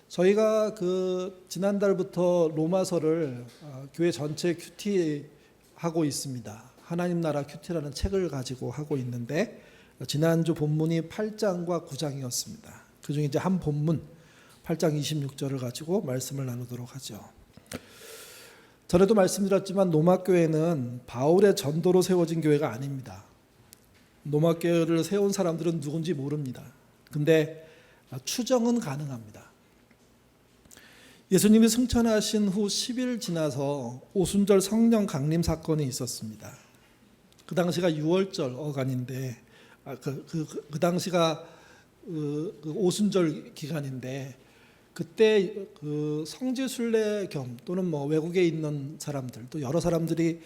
저희가 지난달부터 로마서를 교회 전체 큐티하고 있습니다. 하나님 나라 큐티라는 책을 가지고 하고 있는데 지난주 본문이 8장과 9장이었습니다. 그중에 이제 한 본문 8장 26절을 가지고 말씀을 나누도록 하죠. 전에도 말씀드렸지만 로마교회는 바울의 전도로 세워진 교회가 아닙니다. 로마교회를 세운 사람들은 누군지 모릅니다. 근데 추정은 가능합니다. 예수님이 승천하신 후 10일 지나서 오순절 성령 강림 사건이 있었습니다. 그 당시가 6월절 어간인데 그 당시가 오순절 기간인데 그때 성지순례 겸 또는 외국에 있는 사람들 또 여러 사람들이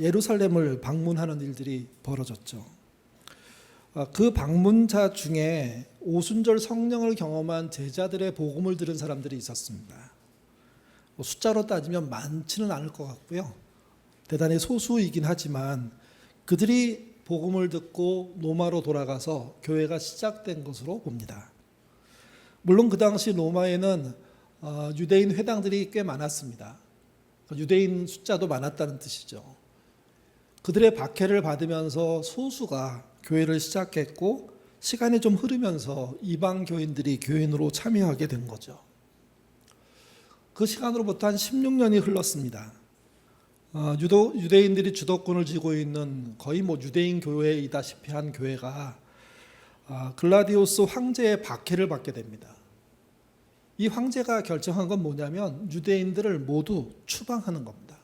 예루살렘을 방문하는 일들이 벌어졌죠. 그 방문자 중에 오순절 성령을 경험한 제자들의 복음을 들은 사람들이 있었습니다. 숫자로 따지면 많지는 않을 것 같고요. 대단히 소수이긴 하지만 그들이 복음을 듣고 로마로 돌아가서 교회가 시작된 것으로 봅니다. 물론 그 당시 로마에는 유대인 회당들이 꽤 많았습니다. 유대인 숫자도 많았다는 뜻이죠. 그들의 박해를 받으면서 소수가 교회를 시작했고 시간이 좀 흐르면서 이방 교인들이 교인으로 참여하게 된 거죠. 그 시간으로부터 한 16년이 흘렀습니다. 유대인들이 주도권을 쥐고 있는 거의 유대인 교회이다시피 한 교회가 글라디오스 황제의 박해를 받게 됩니다. 이 황제가 결정한 건 뭐냐면 유대인들을 모두 추방하는 겁니다.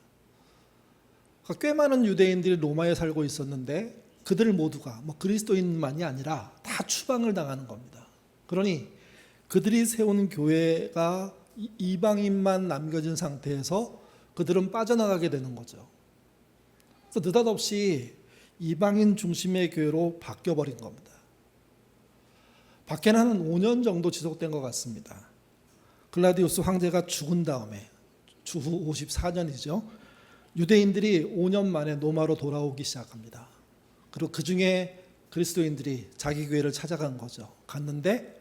꽤 많은 유대인들이 로마에 살고 있었는데 그들 모두가 그리스도인만이 아니라 다 추방을 당하는 겁니다. 그러니 그들이 세운 교회가 이방인만 남겨진 상태에서 그들은 빠져나가게 되는 거죠. 그래서 느닷없이 이방인 중심의 교회로 바뀌어버린 겁니다. 박해는 한 5년 정도 지속된 것 같습니다. 글라디우스 황제가 죽은 다음에 주후 54년이죠. 유대인들이 5년 만에 로마로 돌아오기 시작합니다. 그리고 그 중에 그리스도인들이 자기 교회를 찾아간 거죠. 갔는데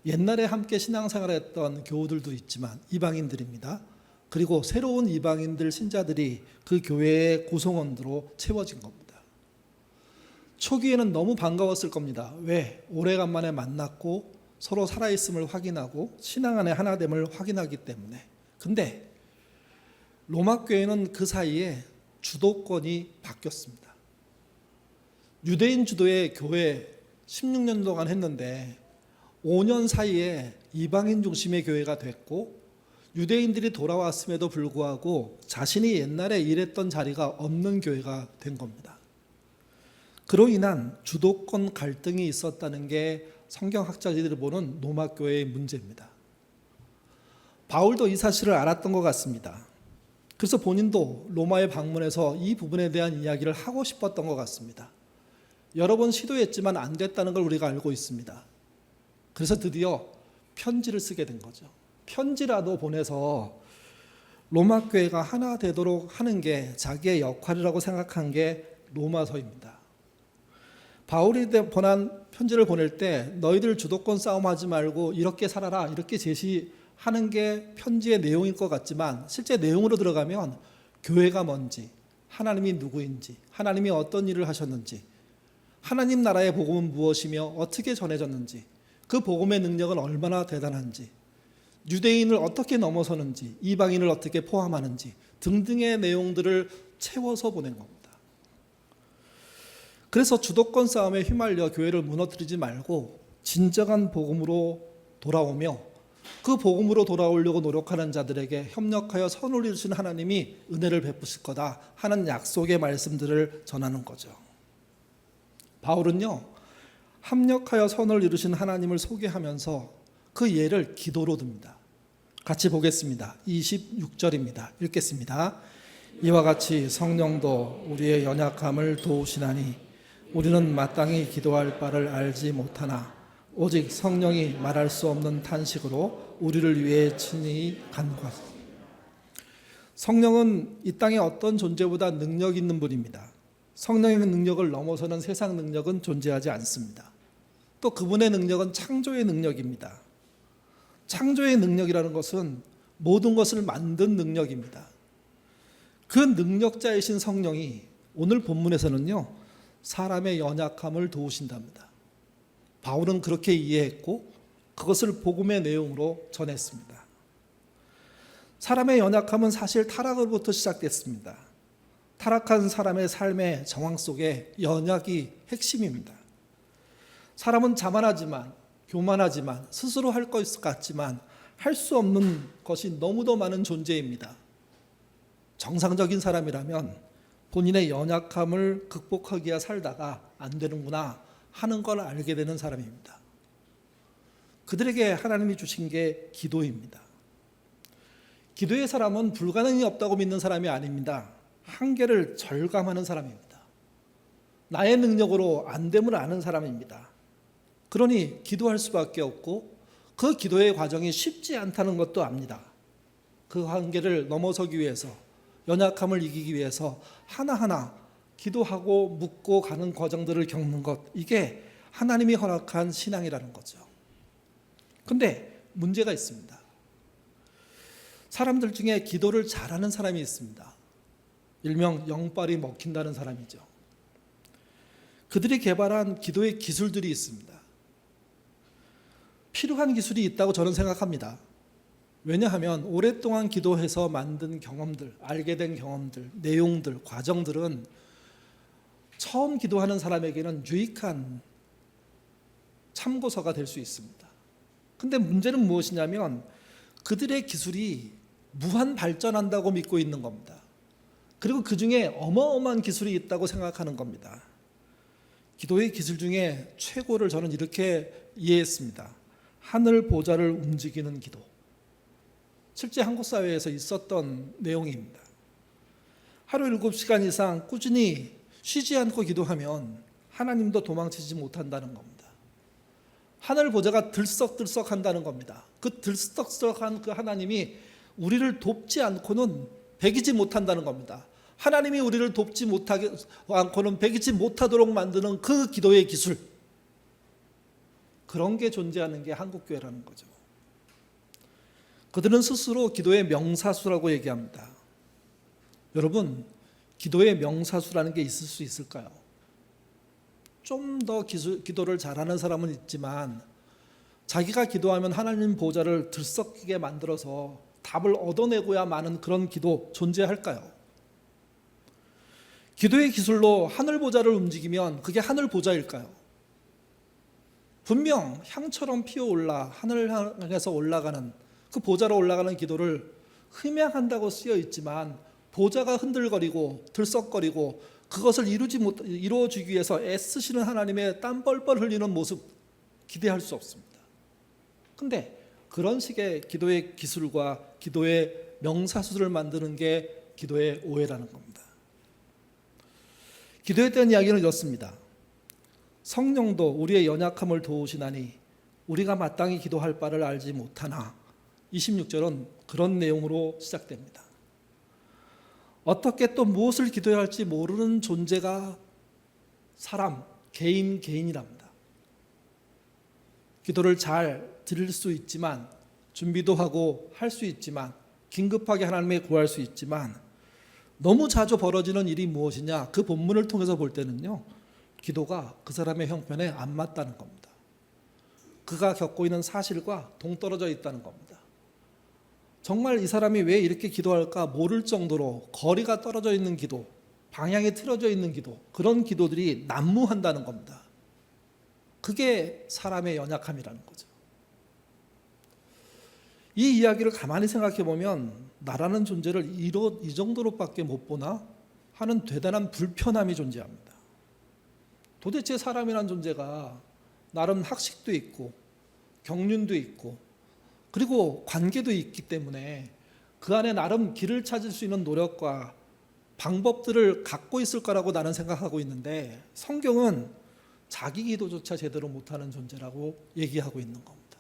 옛날에 함께 신앙생활했던 교우들도 있지만 이방인들입니다. 그리고 새로운 이방인들 신자들이 그 교회의 구성원으로 채워진 겁니다. 초기에는 너무 반가웠을 겁니다. 왜? 오래간만에 만났고 서로 살아있음을 확인하고 신앙 안에 하나됨을 확인하기 때문에. 근데 로마 교회는 그 사이에 주도권이 바뀌었습니다. 유대인 주도의 교회 16년 동안 했는데 5년 사이에 이방인 중심의 교회가 됐고 유대인들이 돌아왔음에도 불구하고 자신이 옛날에 일했던 자리가 없는 교회가 된 겁니다. 그로 인한 주도권 갈등이 있었다는 게 성경학자들이 보는 로마 교회의 문제입니다. 바울도 이 사실을 알았던 것 같습니다. 그래서 본인도 로마에 방문해서 이 부분에 대한 이야기를 하고 싶었던 것 같습니다. 여러 번 시도했지만 안 됐다는 걸 우리가 알고 있습니다. 그래서 드디어 편지를 쓰게 된 거죠. 편지라도 보내서 로마 교회가 하나 되도록 하는 게 자기의 역할이라고 생각한 게 로마서입니다. 바울이 보낸 편지를 보낼 때 너희들 주도권 싸움하지 말고 이렇게 살아라 이렇게 제시하는 게 편지의 내용일 것 같지만 실제 내용으로 들어가면 교회가 뭔지 하나님이 누구인지 하나님이 어떤 일을 하셨는지 하나님 나라의 복음은 무엇이며 어떻게 전해졌는지 그 복음의 능력은 얼마나 대단한지 유대인을 어떻게 넘어서는지 이방인을 어떻게 포함하는지 등등의 내용들을 채워서 보낸 겁니다. 그래서 주도권 싸움에 휘말려 교회를 무너뜨리지 말고 진정한 복음으로 돌아오며 그 복음으로 돌아오려고 노력하는 자들에게 협력하여 선을 이루신 하나님이 은혜를 베푸실 거다 하는 약속의 말씀들을 전하는 거죠. 바울은요, 합력하여 선을 이루신 하나님을 소개하면서 그 예를 기도로 듭니다. 같이 보겠습니다. 26절입니다. 읽겠습니다. 이와 같이 성령도 우리의 연약함을 도우시나니 우리는 마땅히 기도할 바를 알지 못하나 오직 성령이 말할 수 없는 탄식으로 우리를 위해 친히 간구하시니. 성령은 이 땅의 어떤 존재보다 능력 있는 분입니다. 성령의 능력을 넘어서는 세상 능력은 존재하지 않습니다. 또 그분의 능력은 창조의 능력입니다. 창조의 능력이라는 것은 모든 것을 만든 능력입니다. 그 능력자이신 성령이 오늘 본문에서는요, 사람의 연약함을 도우신답니다. 바울은 그렇게 이해했고 그것을 복음의 내용으로 전했습니다. 사람의 연약함은 사실 타락으로부터 시작됐습니다. 타락한 사람의 삶의 정황 속에 연약이 핵심입니다. 사람은 자만하지만, 교만하지만, 스스로 할 것 같지만 할 수 없는 것이 너무도 많은 존재입니다. 정상적인 사람이라면 본인의 연약함을 극복하기 위해 살다가 안 되는구나 하는 걸 알게 되는 사람입니다. 그들에게 하나님이 주신 게 기도입니다. 기도의 사람은 불가능이 없다고 믿는 사람이 아닙니다. 한계를 절감하는 사람입니다. 나의 능력으로 안 됨을 아는 사람입니다. 그러니 기도할 수밖에 없고 그 기도의 과정이 쉽지 않다는 것도 압니다. 그 한계를 넘어서기 위해서, 연약함을 이기기 위해서 하나하나 기도하고 묻고 가는 과정들을 겪는 것, 이게 하나님이 허락한 신앙이라는 거죠. 근데 문제가 있습니다. 사람들 중에 기도를 잘하는 사람이 있습니다. 일명 영빨이 먹힌다는 사람이죠. 그들이 개발한 기도의 기술들이 있습니다. 필요한 기술이 있다고 저는 생각합니다. 왜냐하면 오랫동안 기도해서 만든 경험들, 알게 된 경험들, 내용들, 과정들은 처음 기도하는 사람에게는 유익한 참고서가 될 수 있습니다. 근데 문제는 무엇이냐면 그들의 기술이 무한 발전한다고 믿고 있는 겁니다. 그리고 그 중에 어마어마한 기술이 있다고 생각하는 겁니다. 기도의 기술 중에 최고를 저는 이렇게 이해했습니다. 하늘 보좌를 움직이는 기도. 실제 한국 사회에서 있었던 내용입니다. 하루 7시간 이상 꾸준히 쉬지 않고 기도하면 하나님도 도망치지 못한다는 겁니다. 하늘 보좌가 들썩들썩한다는 겁니다. 그 들썩들썩한 그 하나님이 우리를 돕지 않고는 배기지 못한다는 겁니다. 하나님이 우리를 돕지 못하게 않고는 배기지 못하도록 만드는 그 기도의 기술, 그런 게 존재하는 게 한국교회라는 거죠. 그들은 스스로 기도의 명사수라고 얘기합니다. 여러분, 기도의 명사수라는 게 있을 수 있을까요? 좀 더 기도를 잘하는 사람은 있지만 자기가 기도하면 하나님 보좌를 들썩이게 만들어서 답을 얻어내고야 마는 그런 기도 존재할까요? 기도의 기술로 하늘 보좌를 움직이면 그게 하늘 보좌일까요? 분명 향처럼 피어올라 하늘을 향해서 올라가는 그 보좌로 올라가는 기도를 흠양한다고 쓰여 있지만 보좌가 흔들거리고 들썩거리고 그것을 이루어주기 위해서 애쓰시는 하나님의 땀 뻘뻘 흘리는 모습 기대할 수 없습니다. 그런데 그런 식의 기도의 기술과 기도의 명사수를 만드는 게 기도의 오해라는 겁니다. 기도에 대한 이야기는 이렇습니다. 성령도 우리의 연약함을 도우시나니 우리가 마땅히 기도할 바를 알지 못하나. 26절은 그런 내용으로 시작됩니다. 어떻게 또 무엇을 기도해야 할지 모르는 존재가 사람, 개인이랍니다. 기도를 잘 드릴 수 있지만, 준비도 하고 할 수 있지만, 긴급하게 하나님께 구할 수 있지만, 너무 자주 벌어지는 일이 무엇이냐? 그 본문을 통해서 볼 때는요, 기도가 그 사람의 형편에 안 맞다는 겁니다. 그가 겪고 있는 사실과 동떨어져 있다는 겁니다. 정말 이 사람이 왜 이렇게 기도할까 모를 정도로 거리가 떨어져 있는 기도, 방향이 틀어져 있는 기도, 그런 기도들이 난무한다는 겁니다. 그게 사람의 연약함이라는 거죠. 이 이야기를 가만히 생각해 보면 나라는 존재를 이 정도로밖에 못 보나 하는 대단한 불편함이 존재합니다. 도대체 사람이란 존재가 나름 학식도 있고 경륜도 있고 그리고 관계도 있기 때문에 그 안에 나름 길을 찾을 수 있는 노력과 방법들을 갖고 있을 거라고 나는 생각하고 있는데 성경은 자기 기도조차 제대로 못하는 존재라고 얘기하고 있는 겁니다.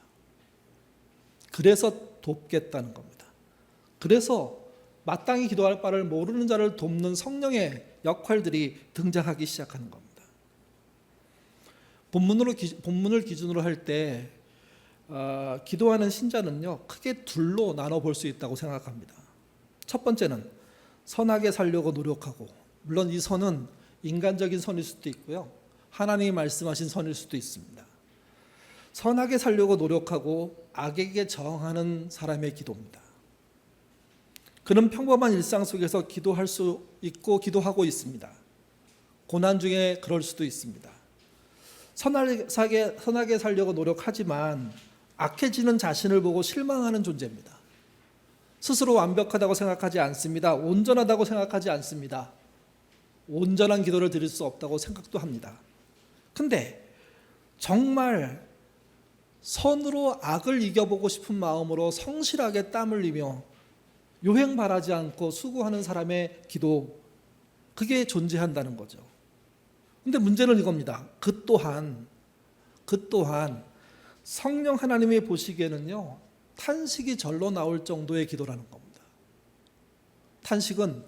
그래서 돕겠다는 겁니다. 그래서 마땅히 기도할 바를 모르는 자를 돕는 성령의 역할들이 등장하기 시작하는 겁니다. 본문을 기준으로 할 때 기도하는 신자는요, 크게 둘로 나눠볼 수 있다고 생각합니다. 첫 번째는 선하게 살려고 노력하고, 물론 이 선은 인간적인 선일 수도 있고요, 하나님이 말씀하신 선일 수도 있습니다. 선하게 살려고 노력하고 악에게 저항하는 사람의 기도입니다. 그는 평범한 일상 속에서 기도할 수 있고 기도하고 있습니다. 고난 중에 그럴 수도 있습니다. 선하게 살려고 노력하지만 악해지는 자신을 보고 실망하는 존재입니다. 스스로 완벽하다고 생각하지 않습니다. 온전하다고 생각하지 않습니다. 온전한 기도를 드릴 수 없다고 생각도 합니다. 근데 정말 선으로 악을 이겨보고 싶은 마음으로 성실하게 땀 흘리며 요행 바라지 않고 수고하는 사람의 기도, 그게 존재한다는 거죠. 근데 문제는 이겁니다. 그 또한 성령 하나님이 보시기에는요, 탄식이 절로 나올 정도의 기도라는 겁니다. 탄식은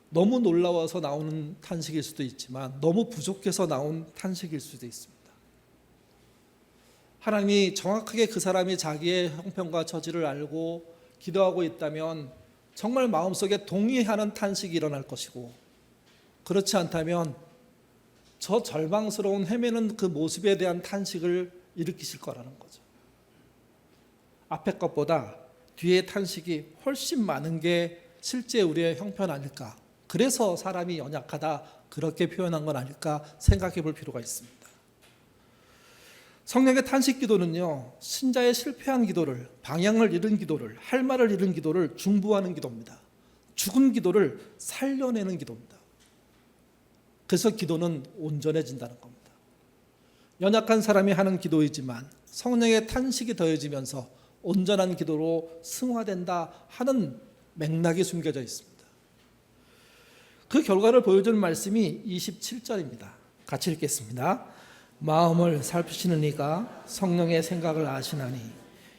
너무 놀라워서 나오는 탄식일 수도 있지만 너무 부족해서 나온 탄식일 수도 있습니다. 하나님이 정확하게 그 사람이 자기의 형편과 처지를 알고 기도하고 있다면 정말 마음속에 동의하는 탄식이 일어날 것이고, 그렇지 않다면 저 절망스러운 헤매는 그 모습에 대한 탄식을 일으키실 거라는 거죠. 앞에 것보다 뒤에 탄식이 훨씬 많은 게 실제 우리의 형편 아닐까, 그래서 사람이 연약하다 그렇게 표현한 건 아닐까 생각해 볼 필요가 있습니다. 성령의 탄식 기도는요, 신자의 실패한 기도를, 방향을 잃은 기도를, 할 말을 잃은 기도를 중보하는 기도입니다. 죽은 기도를 살려내는 기도입니다. 그래서 기도는 온전해진다는 겁니다. 연약한 사람이 하는 기도이지만 성령의 탄식이 더해지면서 온전한 기도로 승화된다 하는 맥락이 숨겨져 있습니다. 그 결과를 보여주는 말씀이 27절입니다. 같이 읽겠습니다. 마음을 살피시는 이가 성령의 생각을 아시나니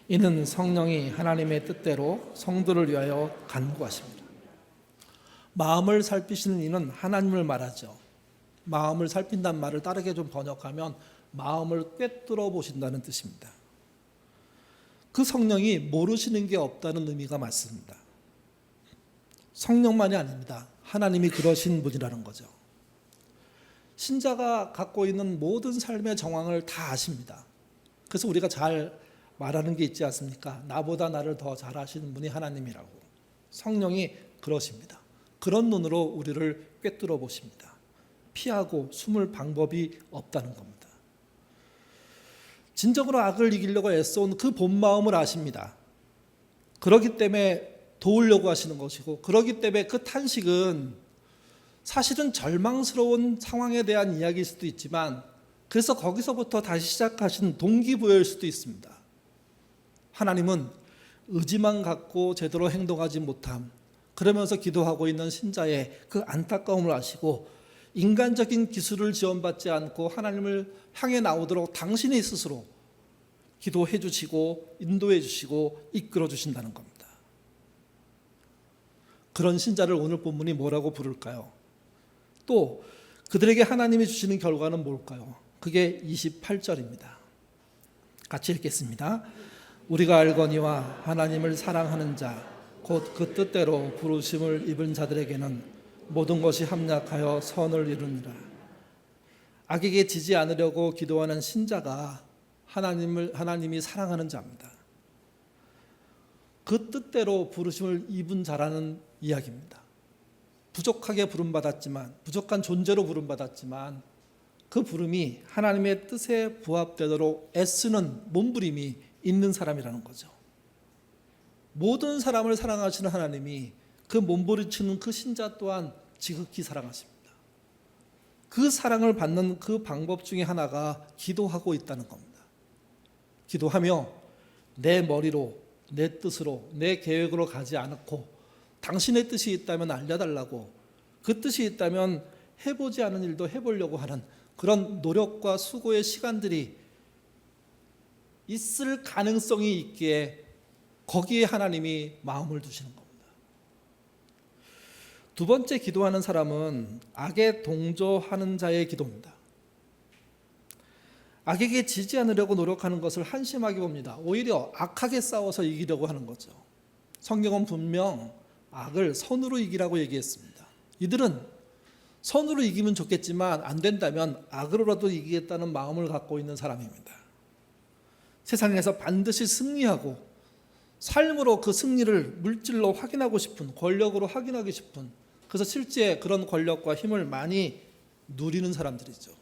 이는 성령이 하나님의 뜻대로 성도를 위하여 간구하십니다. 마음을 살피시는 이는 하나님을 말하죠. 마음을 살핀다는 말을 다르게 좀 번역하면 마음을 꿰뚫어 보신다는 뜻입니다. 그 성령이 모르시는 게 없다는 의미가 맞습니다. 성령만이 아닙니다. 하나님이 그러신 분이라는 거죠. 신자가 갖고 있는 모든 삶의 정황을 다 아십니다. 그래서 우리가 잘 말하는 게 있지 않습니까? 나보다 나를 더 잘 아시는 분이 하나님이라고. 성령이 그러십니다. 그런 눈으로 우리를 꿰뚫어 보십니다. 피하고 숨을 방법이 없다는 겁니다. 진정으로 악을 이기려고 애써온 그 본 마음을 아십니다. 그렇기 때문에 도우려고 하시는 것이고, 그렇기 때문에 그 탄식은 사실은 절망스러운 상황에 대한 이야기일 수도 있지만, 그래서 거기서부터 다시 시작하신 동기부여일 수도 있습니다. 하나님은 의지만 갖고 제대로 행동하지 못함, 그러면서 기도하고 있는 신자의 그 안타까움을 아시고 인간적인 기술을 지원받지 않고 하나님을 향해 나오도록 당신이 스스로 기도해 주시고 인도해 주시고 이끌어 주신다는 겁니다. 그런 신자를 오늘 본문이 뭐라고 부를까요? 또 그들에게 하나님이 주시는 결과는 뭘까요? 그게 28절입니다. 같이 읽겠습니다. 우리가 알거니와 하나님을 사랑하는 자 곧 그 뜻대로 부르심을 입은 자들에게는 모든 것이 합력하여 선을 이루니라. 악에게 지지 않으려고 기도하는 신자가 하나님이 사랑하는 자입니다. 그 뜻대로 부르심을 입은 자라는 이야기입니다. 부족하게 부름받았지만, 부족한 존재로 부름받았지만 그 부름이 하나님의 뜻에 부합되도록 애쓰는 몸부림이 있는 사람이라는 거죠. 모든 사람을 사랑하시는 하나님이 그 몸부림치는 그 신자 또한 지극히 사랑하십니다. 그 사랑을 받는 그 방법 중에 하나가 기도하고 있다는 겁니다. 기도하며 내 머리로, 내 뜻으로, 내 계획으로 가지 않고 당신의 뜻이 있다면 알려달라고, 그 뜻이 있다면 해보지 않은 일도 해보려고 하는 그런 노력과 수고의 시간들이 있을 가능성이 있기에 거기에 하나님이 마음을 두시는 겁니다. 두 번째 기도하는 사람은 악에 동조하는 자의 기도입니다. 악에게 지지 않으려고 노력하는 것을 한심하게 봅니다. 오히려 악하게 싸워서 이기려고 하는 거죠. 성경은 분명 악을 선으로 이기라고 얘기했습니다. 이들은 선으로 이기면 좋겠지만 안 된다면 악으로라도 이기겠다는 마음을 갖고 있는 사람입니다. 세상에서 반드시 승리하고 삶으로 그 승리를 물질로 확인하고 싶은, 권력으로 확인하기 싶은, 그래서 실제 그런 권력과 힘을 많이 누리는 사람들이죠.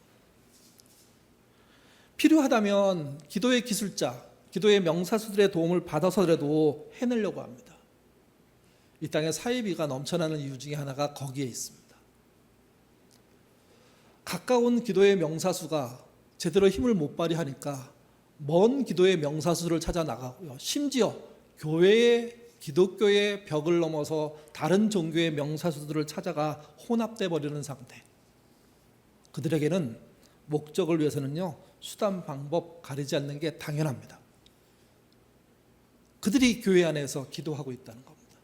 필요하다면 기도의 기술자, 기도의 명사수들의 도움을 받아서라도 해내려고 합니다. 이 땅에 사이비가 넘쳐나는 이유 중에 하나가 거기에 있습니다. 가까운 기도의 명사수가 제대로 힘을 못 발휘하니까 먼 기도의 명사수를 찾아 나가고요. 심지어 기독교의 벽을 넘어서 다른 종교의 명사수들을 찾아가 혼합돼 버리는 상태. 그들에게는 목적을 위해서는요, 수단 방법 가리지 않는 게 당연합니다. 그들이 교회 안에서 기도하고 있다는 겁니다.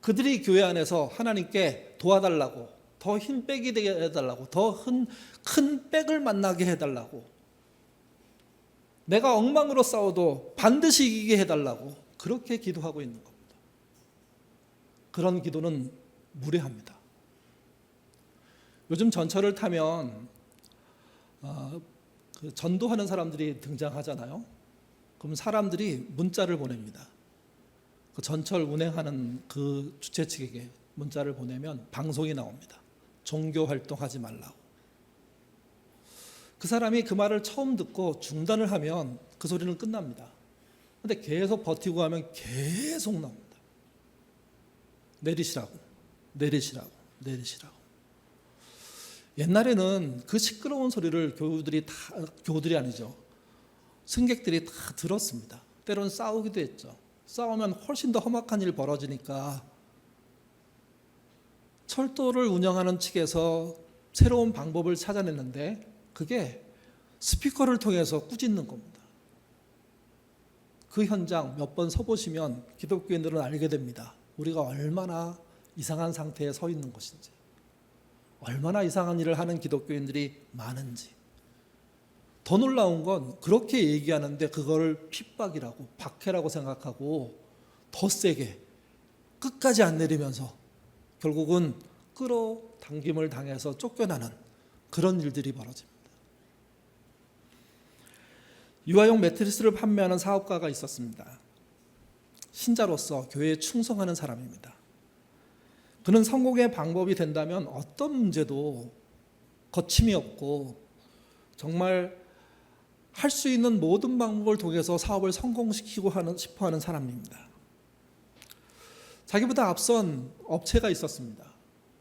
그들이 교회 안에서 하나님께 도와달라고, 더 힘 백이 되게 해달라고, 더 큰 백을 만나게 해달라고, 내가 엉망으로 싸워도 반드시 이기게 해달라고 그렇게 기도하고 있는 겁니다. 그런 기도는 무례합니다. 요즘 전철을 타면 그 전도하는 사람들이 등장하잖아요. 그럼 사람들이 문자를 보냅니다. 그 전철 운행하는 그 주최 측에게 문자를 보내면 방송이 나옵니다. 종교 활동하지 말라고. 그 사람이 그 말을 처음 듣고 중단을 하면 그 소리는 끝납니다. 근데 계속 버티고 하면 계속 나옵니다. 내리시라고, 내리시라고, 내리시라고. 옛날에는 그 시끄러운 소리를 교우들이 아니죠, 승객들이 다 들었습니다. 때로는 싸우기도 했죠. 싸우면 훨씬 더 험악한 일 벌어지니까 철도를 운영하는 측에서 새로운 방법을 찾아냈는데 그게 스피커를 통해서 꾸짖는 겁니다. 그 현장 몇 번 서보시면 기독교인들은 알게 됩니다. 우리가 얼마나 이상한 상태에 서 있는 것인지, 얼마나 이상한 일을 하는 기독교인들이 많은지. 더 놀라운 건 그렇게 얘기하는데 그걸 핍박이라고, 박해라고 생각하고 더 세게 끝까지 안 내리면서 결국은 끌어당김을 당해서 쫓겨나는 그런 일들이 벌어집니다. 유아용 매트리스를 판매하는 사업가가 있었습니다. 신자로서 교회에 충성하는 사람입니다. 그는 성공의 방법이 된다면 어떤 문제도 거침이 없고 정말 할 수 있는 모든 방법을 통해서 사업을 성공시키고 싶어하는 사람입니다. 자기보다 앞선 업체가 있었습니다.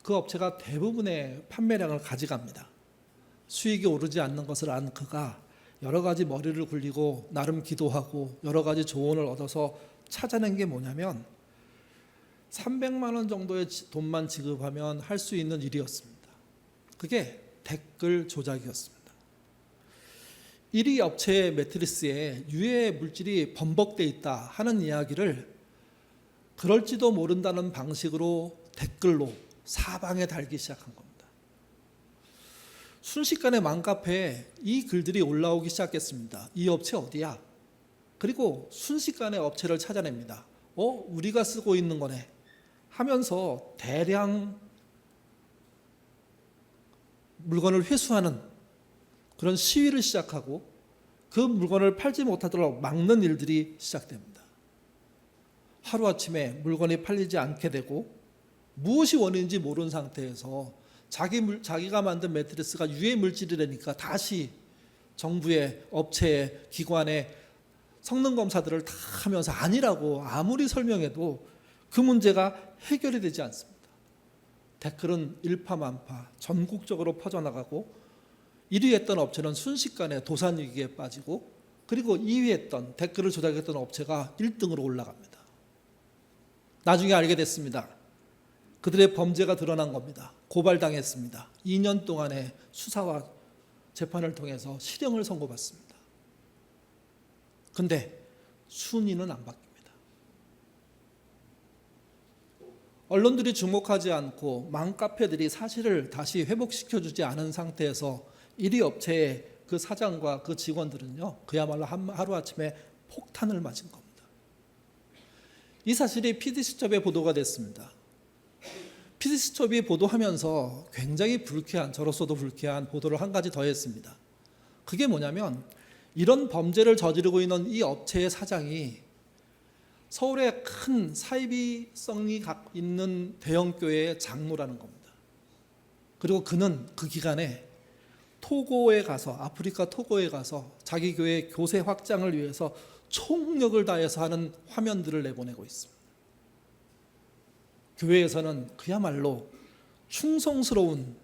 그 업체가 대부분의 판매량을 가져갑니다. 수익이 오르지 않는 것을 안 그가 여러 가지 머리를 굴리고 나름 기도하고 여러 가지 조언을 얻어서 찾아낸 게 뭐냐면 300만 원 정도의 돈만 지급하면 할 수 있는 일이었습니다. 그게 댓글 조작이었습니다. 1위 업체의 매트리스에 유해 물질이 범벅돼 있다 하는 이야기를 그럴지도 모른다는 방식으로 댓글로 사방에 달기 시작한 겁니다. 순식간에 맘카페에 이 글들이 올라오기 시작했습니다. 이 업체 어디야? 그리고 순식간에 업체를 찾아냅니다. 우리가 쓰고 있는 거네 하면서 대량 물건을 회수하는 그런 시위를 시작하고 그 물건을 팔지 못하도록 막는 일들이 시작됩니다. 하루아침에 물건이 팔리지 않게 되고 무엇이 원인인지 모르는 상태에서 자기가 만든 매트리스가 유해 물질이라니까 다시 정부의 업체의 기관의 성능 검사들을 다 하면서 아니라고 아무리 설명해도 그 문제가 해결이 되지 않습니다. 댓글은 일파만파 전국적으로 퍼져나가고 1위 했던 업체는 순식간에 도산 위기에 빠지고 그리고 2위 했던 댓글을 조작했던 업체가 1등으로 올라갑니다. 나중에 알게 됐습니다. 그들의 범죄가 드러난 겁니다. 고발당했습니다. 2년 동안의 수사와 재판을 통해서 실형을 선고받습니다. 근데 순위는 안 바뀝니다. 언론들이 주목하지 않고 맘카페들이 사실을 다시 회복시켜주지 않은 상태에서 1위 업체의 그 사장과 그 직원들은요, 그야말로 하루아침에 폭탄을 맞은 겁니다. 이 사실이 PD수첩에 보도가 됐습니다. PD수첩이 보도하면서 굉장히 불쾌한, 저로서도 불쾌한 보도를 한 가지 더 했습니다. 그게 뭐냐면 이런 범죄를 저지르고 있는 이 업체의 사장이 서울의 큰 사이비성이 있는 대형교회의 장로라는 겁니다. 그리고 그는 그 기간에 토고에 가서, 아프리카 토고에 가서 자기 교회 교세 확장을 위해서 총력을 다해서 하는 화면들을 내보내고 있습니다. 교회에서는 그야말로 충성스러운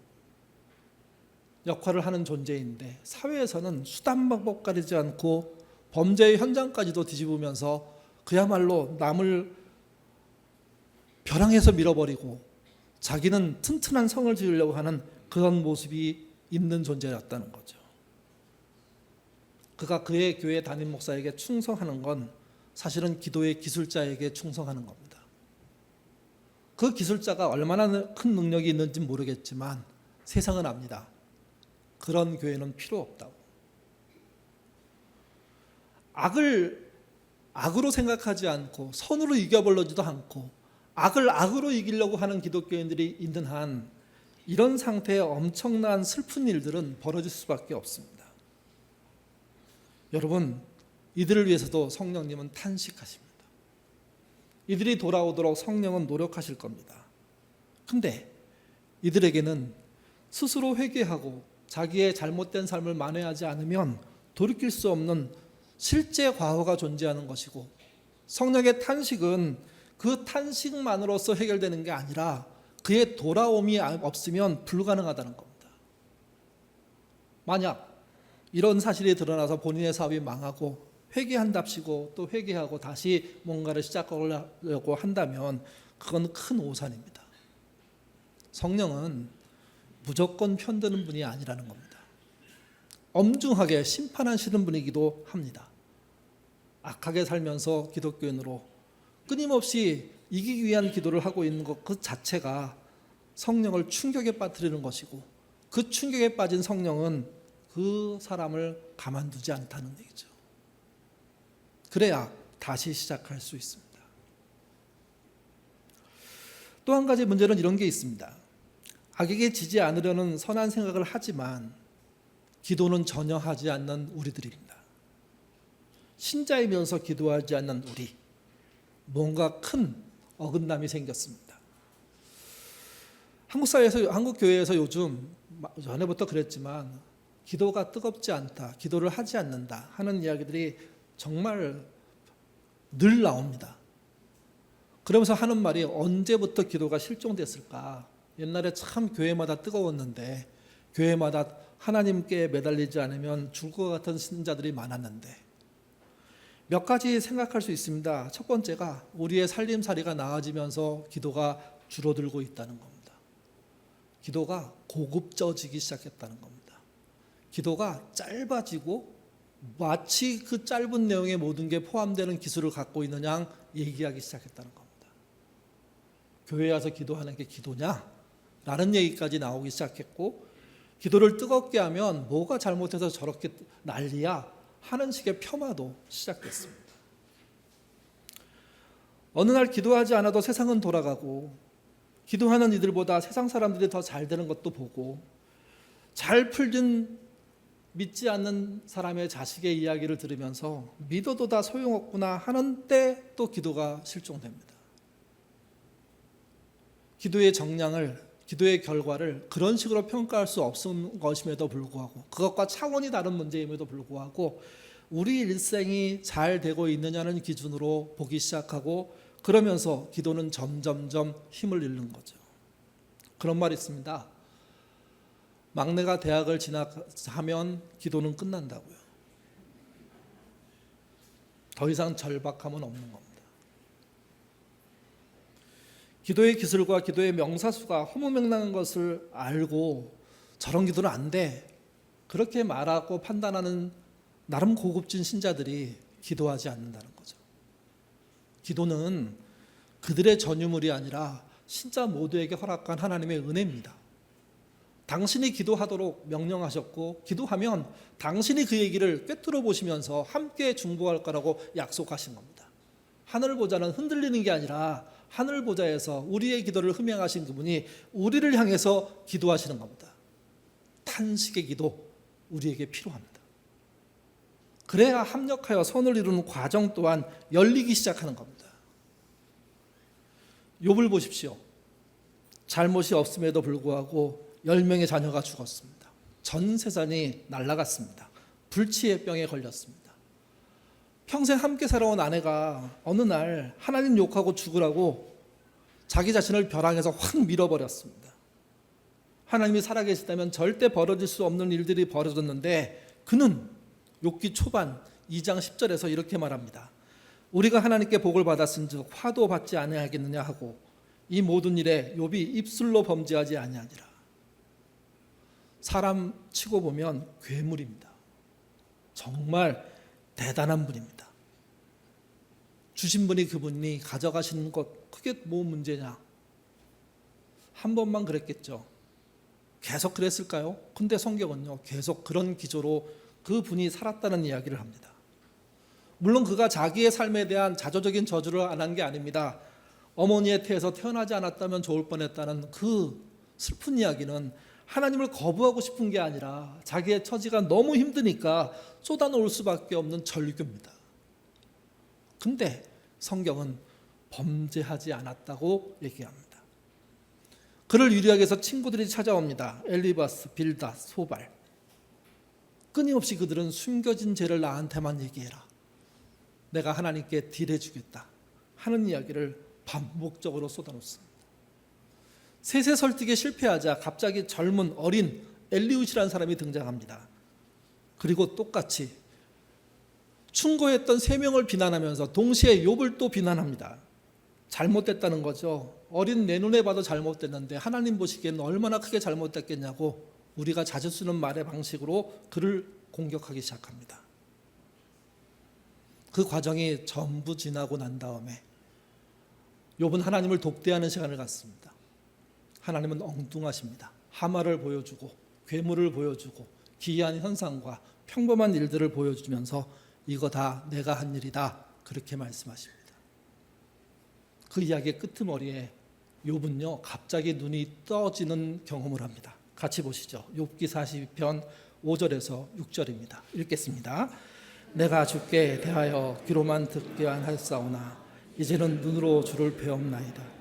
역할을 하는 존재인데 사회에서는 수단 방법 가리지 않고 범죄의 현장까지도 뒤집으면서 그야말로 남을 벼랑에서 밀어버리고 자기는 튼튼한 성을 지으려고 하는 그런 모습이 있는 존재였다는 거죠. 그가 그의 교회 담임 목사에게 충성하는 건 사실은 기도의 기술자에게 충성하는 겁니다. 그 기술자가 얼마나 큰 능력이 있는지 모르겠지만 세상은 압니다. 그런 교회는 필요 없다고. 악을 악으로 생각하지 않고 선으로 이겨버리지도 않고 악을 악으로 이기려고 하는 기독교인들이 있는 한 이런 상태의 엄청난 슬픈 일들은 벌어질 수밖에 없습니다. 여러분, 이들을 위해서도 성령님은 탄식하십니다. 이들이 돌아오도록 성령은 노력하실 겁니다. 근데 이들에게는 스스로 회개하고 자기의 잘못된 삶을 만회하지 않으면 돌이킬 수 없는 실제 과거가 존재하는 것이고, 성령의 탄식은 그 탄식만으로서 해결되는 게 아니라 그의 돌아옴이 없으면 불가능하다는 겁니다. 만약 이런 사실이 드러나서 본인의 사업이 망하고 회개한답시고 또 회개하고 다시 뭔가를 시작하려고 한다면 그건 큰 오산입니다. 성령은 무조건 편드는 분이 아니라는 겁니다. 엄중하게 심판하시는 분이기도 합니다. 악하게 살면서 기독교인으로 끊임없이 이기기 위한 기도를 하고 있는 것 그 자체가 성령을 충격에 빠뜨리는 것이고, 그 충격에 빠진 성령은 그 사람을 가만두지 않다는 얘기죠. 그래야 다시 시작할 수 있습니다. 또 한 가지 문제는 이런 게 있습니다. 악에게 지지 않으려는 선한 생각을 하지만 기도는 전혀 하지 않는 우리들입니다. 신자이면서 기도하지 않는 우리, 뭔가 큰 어긋남이 생겼습니다. 한국 사회에서, 한국 교회에서 요즘 전에부터 그랬지만 기도가 뜨겁지 않다, 기도를 하지 않는다 하는 이야기들이 정말 늘 나옵니다. 그러면서 하는 말이 언제부터 기도가 실종됐을까? 옛날에 참 교회마다 뜨거웠는데, 교회마다 하나님께 매달리지 않으면 죽을 것 같은 신자들이 많았는데, 몇 가지 생각할 수 있습니다. 첫 번째가 우리의 살림살이가 나아지면서 기도가 줄어들고 있다는 겁니다. 기도가 고급져지기 시작했다는 겁니다. 기도가 짧아지고 마치 그 짧은 내용에 모든 게 포함되는 기술을 갖고 있는 양 얘기하기 시작했다는 겁니다. 교회에 와서 기도하는 게 기도냐? 라는 얘기까지 나오기 시작했고, 기도를 뜨겁게 하면 뭐가 잘못해서 저렇게 난리야? 하는 식의 폄하도 시작됐습니다. 어느 날 기도하지 않아도 세상은 돌아가고, 기도하는 이들보다 세상 사람들이 더 잘 되는 것도 보고, 잘 풀린 믿지 않는 사람의 자식의 이야기를 들으면서 믿어도 다 소용없구나 하는데 또 기도가 실종됩니다. 기도의 정량을, 기도의 결과를 그런 식으로 평가할 수 없는 것임에도 불구하고, 그것과 차원이 다른 문제임에도 불구하고 우리 일생이 잘 되고 있느냐는 기준으로 보기 시작하고, 그러면서 기도는 점점점 힘을 잃는 거죠. 그런 말이 있습니다. 막내가 대학을 진학하면 기도는 끝난다고요. 더 이상 절박함은 없는 겁니다. 기도의 기술과 기도의 명사수가 허무맹랑한 것을 알고 저런 기도는 안 돼, 그렇게 말하고 판단하는 나름 고급진 신자들이 기도하지 않는다는 거죠. 기도는 그들의 전유물이 아니라 신자 모두에게 허락한 하나님의 은혜입니다. 당신이 기도하도록 명령하셨고 기도하면 당신이 그 얘기를 꿰뚫어 보시면서 함께 중보할 거라고 약속하신 겁니다. 하늘 보좌는 흔들리는 게 아니라 하늘 보좌에서 우리의 기도를 흠양하신 그분이 우리를 향해서 기도하시는 겁니다. 탄식의 기도 우리에게 필요합니다. 그래야 합력하여 선을 이루는 과정 또한 열리기 시작하는 겁니다. 욥을 보십시오. 잘못이 없음에도 불구하고 10명의 자녀가 죽었습니다. 전 재산이 날아갔습니다. 불치의 병에 걸렸습니다. 평생 함께 살아온 아내가 어느 날 하나님 욕하고 죽으라고 자기 자신을 벼랑에서 확 밀어버렸습니다. 하나님이 살아계시다면 절대 벌어질 수 없는 일들이 벌어졌는데 그는 욥기 초반 2장 10절에서 이렇게 말합니다. 우리가 하나님께 복을 받았은즉 화도 받지 아니하겠느냐 하고 이 모든 일에 욥이 입술로 범죄하지 아니하니라. 사람 치고 보면 괴물입니다. 정말 대단한 분입니다. 주신 분이 그분이 가져가시는 것 그게 뭐 문제냐? 한 번만 그랬겠죠. 계속 그랬을까요? 근데 성경은요 계속 그런 기조로 그분이 살았다는 이야기를 합니다. 물론 그가 자기의 삶에 대한 자조적인 저주를 안 한 게 아닙니다. 어머니의 태에서 태어나지 않았다면 좋을 뻔했다는 그 슬픈 이야기는 하나님을 거부하고 싶은 게 아니라 자기의 처지가 너무 힘드니까 쏟아놓을 수밖에 없는 절규입니다. 근데 성경은 범죄하지 않았다고 얘기합니다. 그를 위로하기 위해서 친구들이 찾아옵니다. 엘리바스, 빌닷, 소발. 끊임없이 그들은 숨겨진 죄를 나한테만 얘기해라. 내가 하나님께 딜해주겠다 하는 이야기를 반복적으로 쏟아놓습니다. 셋의 설득에 실패하자 갑자기 젊은 어린 엘리웃이라는 사람이 등장합니다. 그리고 똑같이 충고했던 3명을 비난하면서 동시에 욥을 또 비난합니다. 잘못됐다는 거죠. 어린 내 눈에 봐도 잘못됐는데 하나님 보시기에는 얼마나 크게 잘못됐겠냐고 우리가 자주 쓰는 말의 방식으로 그를 공격하기 시작합니다. 그 과정이 전부 지나고 난 다음에 욥은 하나님을 독대하는 시간을 갖습니다. 하나님은 엉뚱하십니다. 하마를 보여주고 괴물을 보여주고 기이한 현상과 평범한 일들을 보여주면서 이거 다 내가 한 일이다 그렇게 말씀하십니다. 그 이야기의 끄트머리에 욥은요 갑자기 눈이 떠지는 경험을 합니다. 같이 보시죠. 욥기 42편 5절에서 6절입니다. 읽겠습니다. 내가 주께 대하여 귀로만 듣기만 하였사오나 이제는 눈으로 주를 배옵나이다.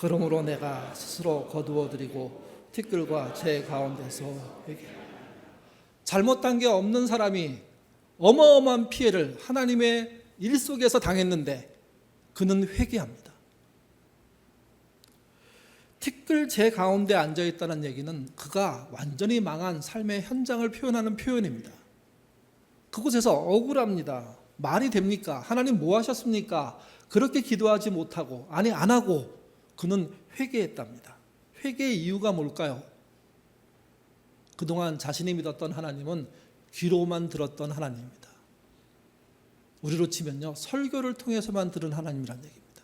그러므로 내가 스스로 거두어드리고 티끌과 제 가운데서 잘못한 게 없는 사람이 어마어마한 피해를 하나님의 일 속에서 당했는데 그는 회개합니다. 티끌 제 가운데 앉아있다는 얘기는 그가 완전히 망한 삶의 현장을 표현하는 표현입니다. 그곳에서 억울합니다. 말이 됩니까? 하나님 뭐 하셨습니까? 그렇게 기도하지 못하고 아니 안 하고 그는 회개했답니다. 회개의 이유가 뭘까요? 그동안 자신이 믿었던 하나님은 귀로만 들었던 하나님입니다. 우리로 치면요 설교를 통해서만 들은 하나님이란 얘기입니다.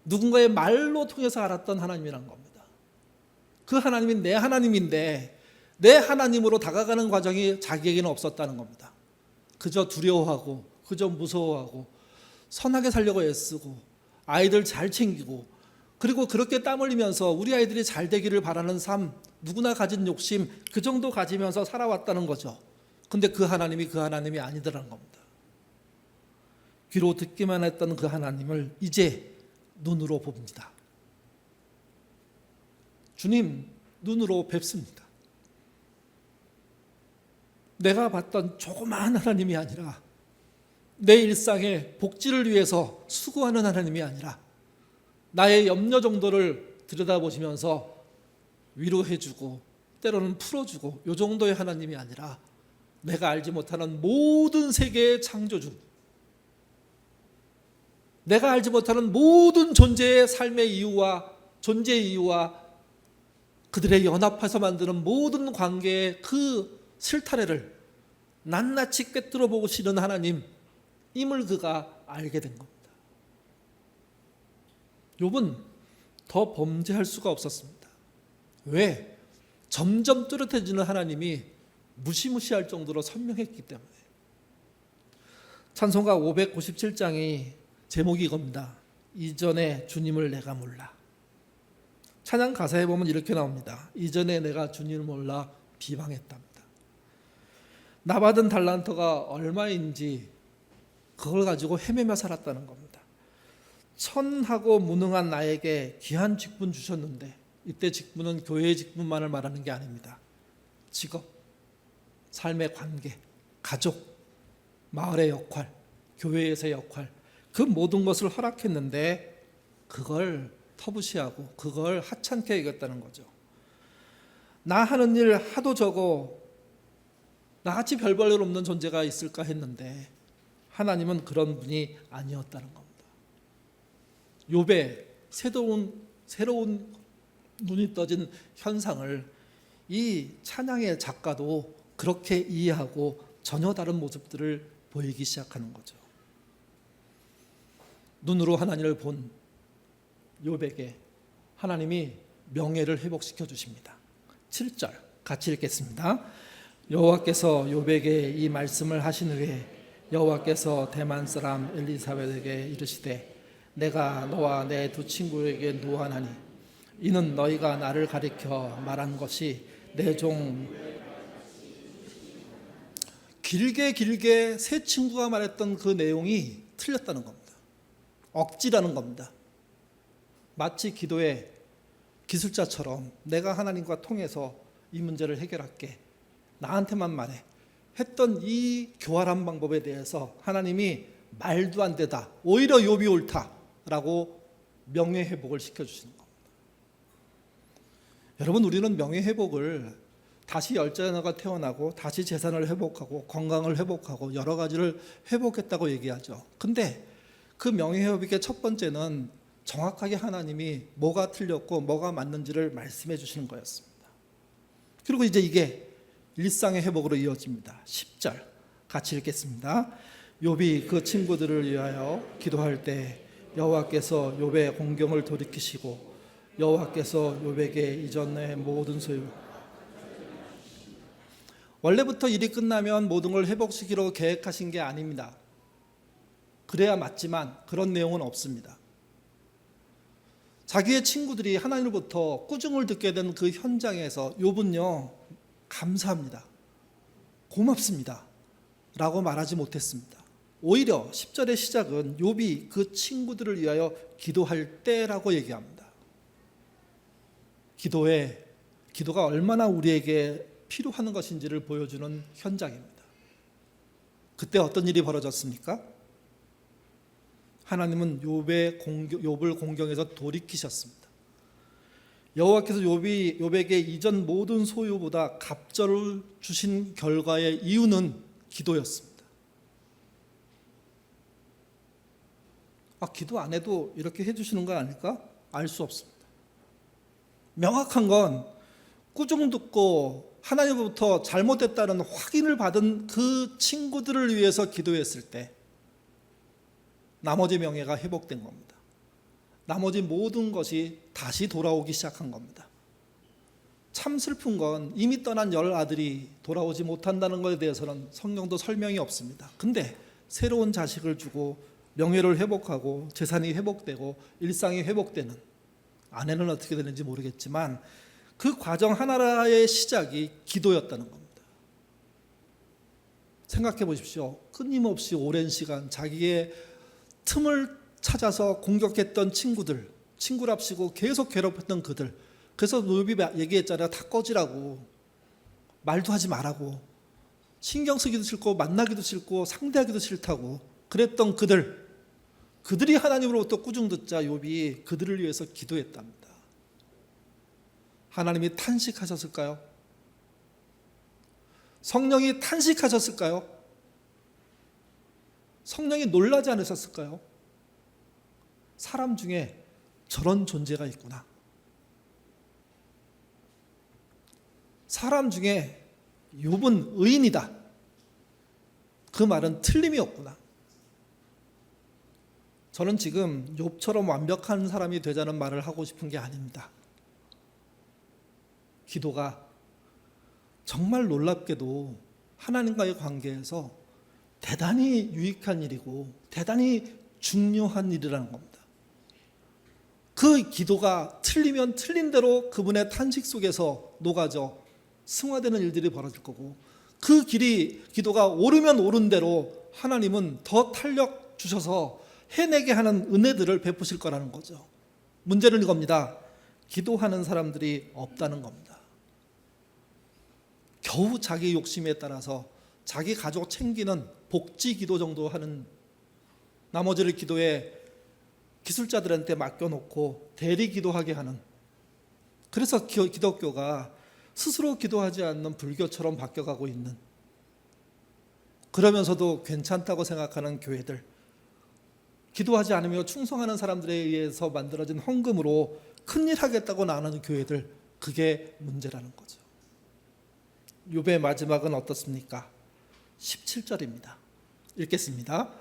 누군가의 말로 통해서 알았던 하나님이란 겁니다. 그 하나님이 내 하나님인데 내 하나님으로 다가가는 과정이 자기에게는 없었다는 겁니다. 그저 두려워하고 그저 무서워하고 선하게 살려고 애쓰고 아이들 잘 챙기고 그리고 그렇게 땀 흘리면서 우리 아이들이 잘 되기를 바라는 삶 누구나 가진 욕심 그 정도 가지면서 살아왔다는 거죠. 근데 그 하나님이 그 하나님이 아니더라는 겁니다. 귀로 듣기만 했던 그 하나님을 이제 눈으로 봅니다. 주님 눈으로 뵙습니다. 내가 봤던 조그마한 하나님이 아니라 내 일상의 복지를 위해서 수고하는 하나님이 아니라 나의 염려 정도를 들여다보시면서 위로해주고 때로는 풀어주고 이 정도의 하나님이 아니라 내가 알지 못하는 모든 세계의 창조주, 내가 알지 못하는 모든 존재의 삶의 이유와 존재의 이유와 그들의 연합해서 만드는 모든 관계의 그 실타래를 낱낱이 꿰뚫어 보시는 하나님임을 그가 알게 된 겁니다. 욥은 더 범죄할 수가 없었습니다. 왜? 점점 뚜렷해지는 하나님이 무시무시할 정도로 선명했기 때문에 찬송가 597장이 제목이 이겁니다. 이전에 주님을 내가 몰라. 찬양 가사에 보면 이렇게 나옵니다. 이전에 내가 주님을 몰라 비방했답니다. 나 받은 달란트가 얼마인지 그걸 가지고 헤매며 살았다는 겁니다. 천하고 무능한 나에게 귀한 직분 주셨는데, 이때 직분은 교회의 직분만을 말하는 게 아닙니다. 직업, 삶의 관계, 가족, 마을의 역할, 교회에서의 역할, 그 모든 것을 허락했는데 그걸 터부시하고 그걸 하찮게 여겼다는 거죠. 나 하는 일 하도 적어 나같이 별 볼 일 없는 존재가 있을까 했는데 하나님은 그런 분이 아니었다는 겁니다. 욥의 새로운 눈이 떠진 현상을 이 찬양의 작가도 그렇게 이해하고 전혀 다른 모습들을 보이기 시작하는 거죠. 눈으로 하나님을 본 욥에게 하나님이 명예를 회복시켜 주십니다. 7절 같이 읽겠습니다. 여호와께서 욥에게 이 말씀을 하신 후에 여호와께서 대만 사람 엘리사벳에게 이르시되 내가 너와 내 두 친구에게 노하나니 이는 너희가 나를 가리켜 말한 것이 내 종 길게 세 친구가 말했던 그 내용이 틀렸다는 겁니다. 억지라는 겁니다. 마치 기도의 기술자처럼 내가 하나님과 통해서 이 문제를 해결할게, 나한테만 말해 했던 이 교활한 방법에 대해서 하나님이 말도 안 되다, 오히려 욥이 옳다라고 명예회복을 시켜주시는 겁니다. 여러분, 우리는 명예회복을 다시 열자녀가 태어나고 다시 재산을 회복하고 건강을 회복하고 여러 가지를 회복했다고 얘기하죠. 근데 그 명예회복의 첫 번째는 정확하게 하나님이 뭐가 틀렸고 뭐가 맞는지를 말씀해 주시는 거였습니다. 그리고 이제 이게 일상의 회복으로 이어집니다. 10절 같이 읽겠습니다. 욥이 그 친구들을 위하여 기도할 때 여호와께서 욥의 공경을 돌이키시고 여호와께서 욥에게 이전의 모든 소유, 원래부터 일이 끝나면 모든 걸 회복시키려고 계획하신 게 아닙니다. 그래야 맞지만 그런 내용은 없습니다. 자기의 친구들이 하나님으로부터 꾸중을 듣게 된 그 현장에서 욥은요, 감사합니다, 고맙습니다 라고 말하지 못했습니다. 오히려 10절의 시작은 욥이 그 친구들을 위하여 기도할 때라고 얘기합니다. 기도가 얼마나 우리에게 필요한 것인지를 보여주는 현장입니다. 그때 어떤 일이 벌어졌습니까? 하나님은 욥을 공경해서 돌이키셨습니다. 여호와께서 욥에게 이전 모든 소유보다 갑절을 주신 결과의 이유는 기도였습니다. 기도 안 해도 이렇게 해주시는 거 아닐까? 알 수 없습니다. 명확한 건 꾸중 듣고 하나님으로부터 잘못됐다는 확인을 받은 그 친구들을 위해서 기도했을 때 나머지 명예가 회복된 겁니다. 나머지 모든 것이 다시 돌아오기 시작한 겁니다. 참 슬픈 건 이미 떠난 10 아들이 돌아오지 못한다는 것에 대해서는 성경도 설명이 없습니다. 근데 새로운 자식을 주고 명예를 회복하고 재산이 회복되고 일상이 회복되는, 아내는 어떻게 되는지 모르겠지만 그 과정 하나의 시작이 기도였다는 겁니다. 생각해 보십시오. 끊임없이 오랜 시간 자기의 틈을 찾아서 공격했던 친구랍시고 계속 괴롭혔던 그들, 그래서 욥이 얘기했잖아요. 다 꺼지라고, 말도 하지 말라고, 신경 쓰기도 싫고 만나기도 싫고 상대하기도 싫다고 그랬던 그들이 하나님으로부터 꾸중 듣자 욥이 그들을 위해서 기도했답니다. 하나님이 탄식하셨을까요? 성령이 탄식하셨을까요? 성령이 놀라지 않으셨을까요? 사람 중에 저런 존재가 있구나. 사람 중에 욥은 의인이다. 그 말은 틀림이 없구나. 저는 지금 욥처럼 완벽한 사람이 되자는 말을 하고 싶은 게 아닙니다. 기도가 정말 놀랍게도 하나님과의 관계에서 대단히 유익한 일이고 대단히 중요한 일이라는 겁니다. 그 기도가 틀리면 틀린 대로 그분의 탄식 속에서 녹아져 승화되는 일들이 벌어질 거고, 그 기도가 오르면 오른 대로 하나님은 더 탄력 주셔서 해내게 하는 은혜들을 베푸실 거라는 거죠. 문제는 이겁니다. 기도하는 사람들이 없다는 겁니다. 겨우 자기 욕심에 따라서 자기 가족 챙기는 복지 기도 정도 하는, 나머지를 기도에 기술자들한테 맡겨놓고 대리 기도하게 하는, 그래서 기독교가 스스로 기도하지 않는 불교처럼 바뀌어가고 있는, 그러면서도 괜찮다고 생각하는 교회들, 기도하지 않으며 충성하는 사람들에 의해서 만들어진 헌금으로 큰일 하겠다고 나누는 교회들, 그게 문제라는 거죠. 욥의 마지막은 어떻습니까? 17절입니다. 읽겠습니다.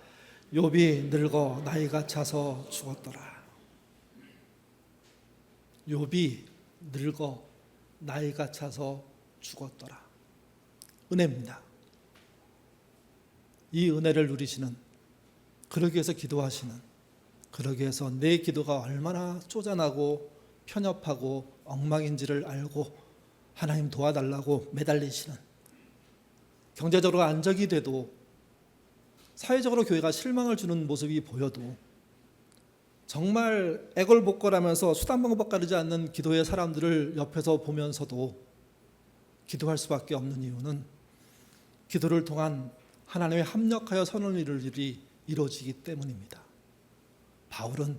욥이 늙어 나이가 차서 죽었더라. 욥이 늙어 나이가 차서 죽었더라. 은혜입니다. 이 은혜를 누리시는, 그러기 위해서 기도하시는, 그러기 위해서 내 기도가 얼마나 쪼잔하고 편협하고 엉망인지를 알고 하나님 도와달라고 매달리시는, 경제적으로 안정이 돼도 사회적으로 교회가 실망을 주는 모습이 보여도 정말 애걸복걸하면서 수단방법 가리지 않는 기도의 사람들을 옆에서 보면서도 기도할 수밖에 없는 이유는 기도를 통한 하나님의 합력하여 선을 이룰 일이 이루어지기 때문입니다. 바울은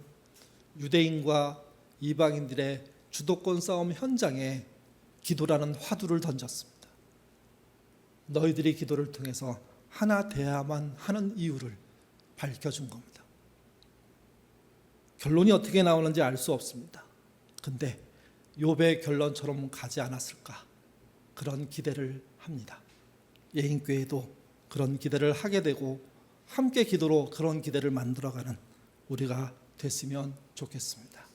유대인과 이방인들의 주도권 싸움 현장에 기도라는 화두를 던졌습니다. 너희들이 기도를 통해서 하나 돼야만 하는 이유를 밝혀준 겁니다. 결론이 어떻게 나오는지 알 수 없습니다. 근데 욥의 결론처럼 가지 않았을까, 그런 기대를 합니다. 예인교회도 그런 기대를 하게 되고 함께 기도로 그런 기대를 만들어가는 우리가 됐으면 좋겠습니다.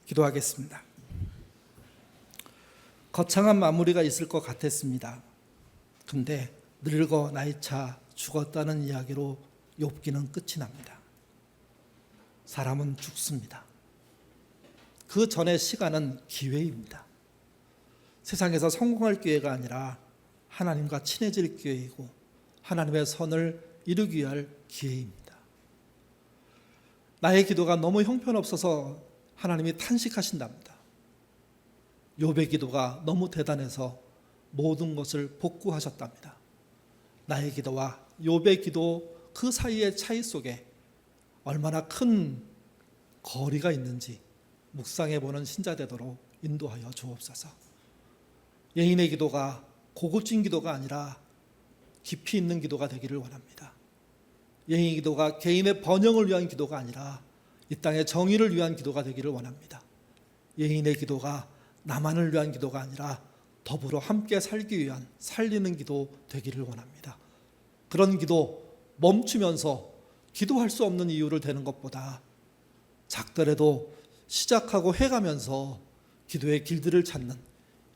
기도하겠습니다. 거창한 마무리가 있을 것 같았습니다. 근데 늙어 나이차 죽었다는 이야기로 욥기는 끝이 납니다. 사람은 죽습니다. 그 전의 시간은 기회입니다. 세상에서 성공할 기회가 아니라 하나님과 친해질 기회이고 하나님의 선을 이루기 위할 기회입니다. 나의 기도가 너무 형편없어서 하나님이 탄식하신답니다. 욥의 기도가 너무 대단해서 모든 것을 복구하셨답니다. 나의 기도와 욥의 기도 그 사이의 차이 속에 얼마나 큰 거리가 있는지 묵상해보는 신자 되도록 인도하여 주옵소서. 예인의 기도가 고급진 기도가 아니라 깊이 있는 기도가 되기를 원합니다. 예인의 기도가 개인의 번영을 위한 기도가 아니라 이 땅의 정의를 위한 기도가 되기를 원합니다. 예인의 기도가 나만을 위한 기도가 아니라 더불어 함께 살기 위한 살리는 기도 되기를 원합니다. 그런 기도 멈추면서 기도할 수 없는 이유를 대는 것보다 작더라도 시작하고 해가면서 기도의 길들을 찾는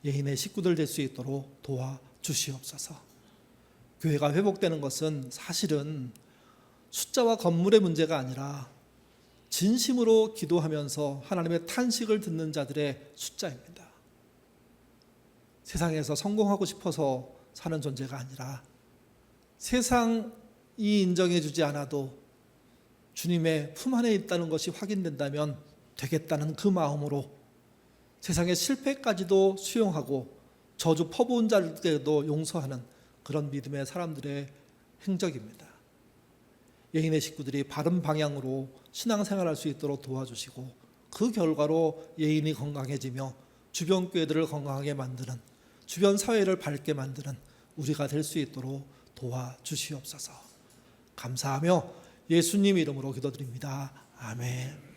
예인의 식구들 될 수 있도록 도와주시옵소서. 교회가 회복되는 것은 사실은 숫자와 건물의 문제가 아니라 진심으로 기도하면서 하나님의 탄식을 듣는 자들의 숫자입니다. 세상에서 성공하고 싶어서 사는 존재가 아니라 세상이 인정해 주지 않아도 주님의 품 안에 있다는 것이 확인된다면 되겠다는 그 마음으로 세상의 실패까지도 수용하고 저주 퍼부은 자들에게도 용서하는 그런 믿음의 사람들의 행적입니다. 예인의 식구들이 바른 방향으로 신앙생활할 수 있도록 도와주시고 그 결과로 예인이 건강해지며 주변 교회들을 건강하게 만드는, 주변 사회를 밝게 만드는 우리가 될 수 있도록 도와주시옵소서. 감사하며 예수님 이름으로 기도드립니다. 아멘.